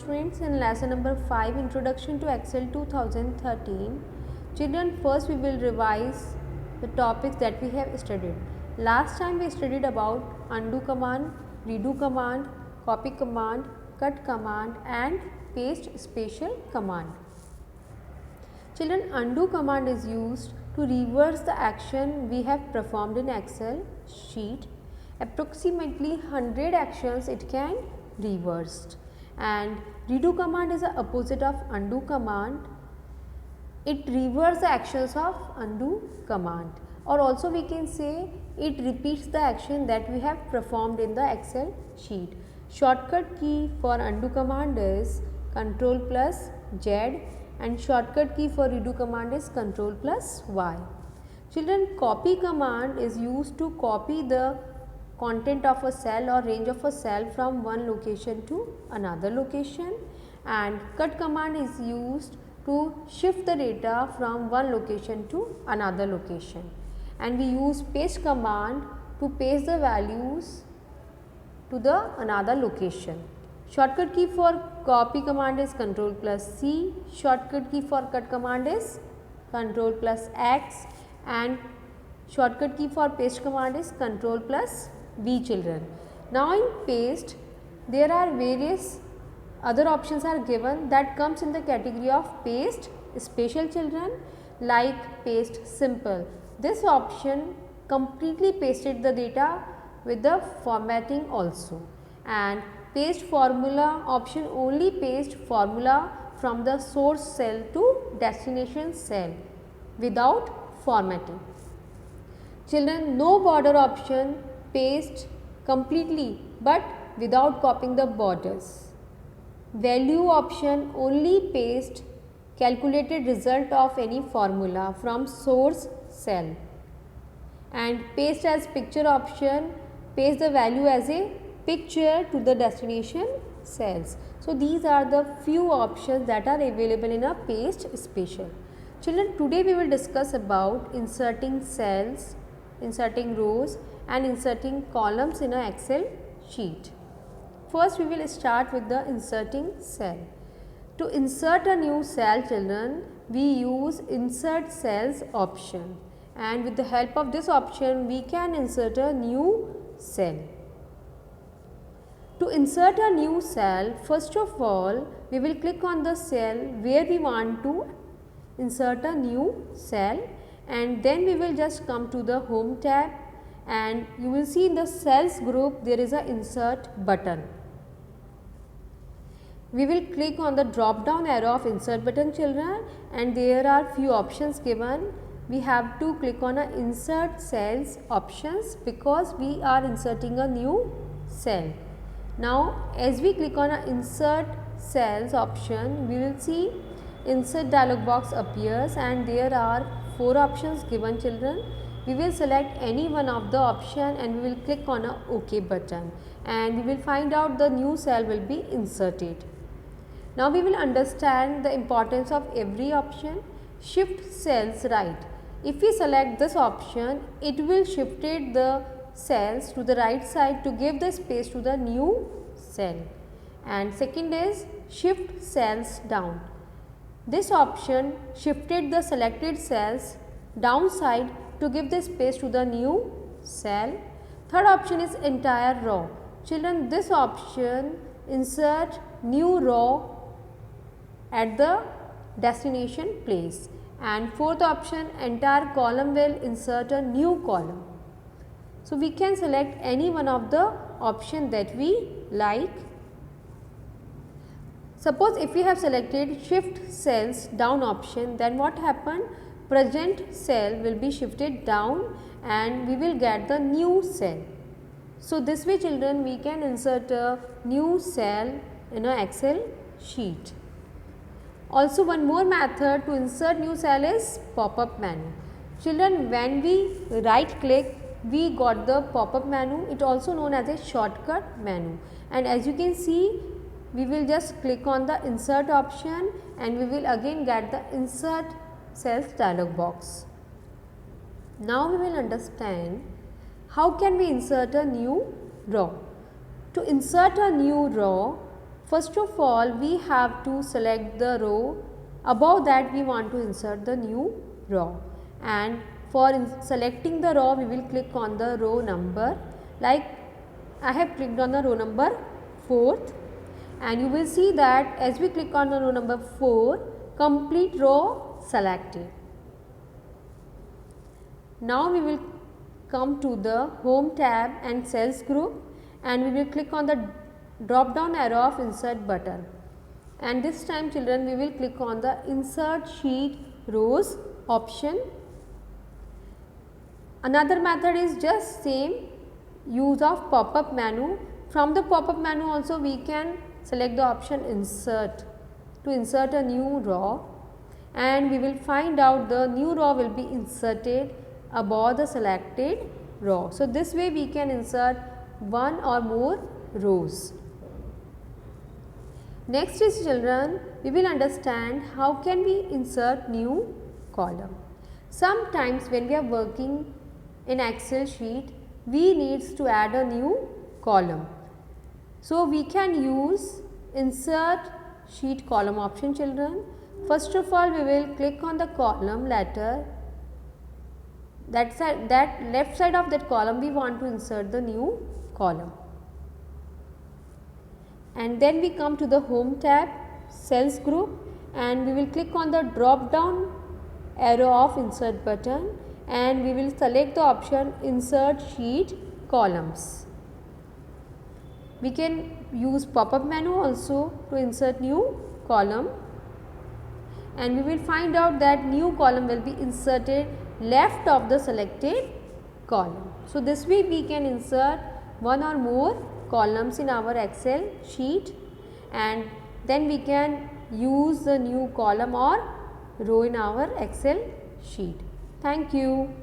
students, in lesson number 5, Introduction to Excel 2013. Children, first we will revise the topics that we have studied. Last time we studied about undo command, redo command, copy command, cut command and paste special command. Children, undo command is used to reverse the action we have performed in Excel sheet. Approximately 100 actions it can reversed, and redo command is the opposite of undo command. It reverses the actions of undo command, or also we can say it repeats the action that we have performed in the Excel sheet. Shortcut key for undo command is Ctrl plus Z and shortcut key for redo command is Ctrl plus Y. Children, copy command is used to copy the content of a cell or range of a cell from one location to another location, and cut command is used to shift the data from one location to another location, and we use paste command to paste the values to the another location. Shortcut key for copy command is Ctrl plus C, shortcut key for cut command is Ctrl plus X, and shortcut key for paste command is Ctrl plus V. Children, now in paste there are various other options are given that comes in the category of paste special. Children, like paste simple, this option completely pasted the data with the formatting also, and paste formula option only paste formula from the source cell to destination cell without formatting. Children, no border option paste completely but without copying the borders. Value option only paste calculated result of any formula from source cell, and paste as picture option paste the value as a picture to the destination cells. So, these are the few options that are available in a paste special. Children, today we will discuss about inserting cells, inserting rows and inserting columns in a Excel sheet. First we will start with the inserting cell. To insert a new cell, children, we use insert cells option, and with the help of this option we can insert a new cell. To insert a new cell, first of all we will click on the cell where we want to insert a new cell, and then we will just come to the home tab, and you will see in the cells group there is a insert button. We will click on the drop down arrow of insert button, children, and there are few options given. We have to click on a insert cells options because we are inserting a new cell. Now as we click on a insert cells option, we will see insert dialog box appears, and there are 4 options given, children. We will select any one of the option and we will click on a OK button, and we will find out the new cell will be inserted. Now we will understand the importance of every option. Shift cells right. If we select this option, it will shifted the cells to the right side to give the space to the new cell. And second is shift cells down. This option shifted the selected cells downside to give the space to the new cell. Third option is entire row. Children, this option insert new row at the destination place, and fourth option entire column will insert a new column. So, we can select any one of the option that we like. Suppose if we have selected shift cells down option, then what happened? Present cell will be shifted down and we will get the new cell. So, this way, children, we can insert a new cell in a Excel sheet. Also, one more method to insert new cell is pop-up menu. Children, when we right click, we got the pop-up menu. It also known as a shortcut menu, and as you can see, we will just click on the insert option and we will again get the insert cells dialog box. Now we will understand how can we insert a new row. To insert a new row, First of all, we have to select the row. Above that, we want to insert the new row, and for selecting the row, we will click on the row number. Like I have clicked on the row number 4th, and you will see that as we click on the row number 4, complete row selected. Now we will come to the home tab and cells group, and we will click on the drop down arrow of insert button, and this time children we will click on the insert sheet rows option. Another method is just same, use of pop-up menu. From the pop-up menu also we can select the option insert to insert a new row, and we will find out the new row will be inserted above the selected row. So, this way we can insert one or more rows. Next is children, we will understand how can we insert new column. Sometimes when we are working in Excel sheet, we needs to add a new column. So, we can use insert sheet column option children. First of all, we will click on the column letter. That left side of that column we want to insert the new column, and then we come to the home tab, cells group, and we will click on the drop down arrow of insert button, and we will select the option insert sheet columns. We can use pop-up menu also to insert new column, and we will find out that new column will be inserted left of the selected column. So, this way we can insert one or more columns in our Excel sheet, and then we can use the new column or row in our Excel sheet. Thank you.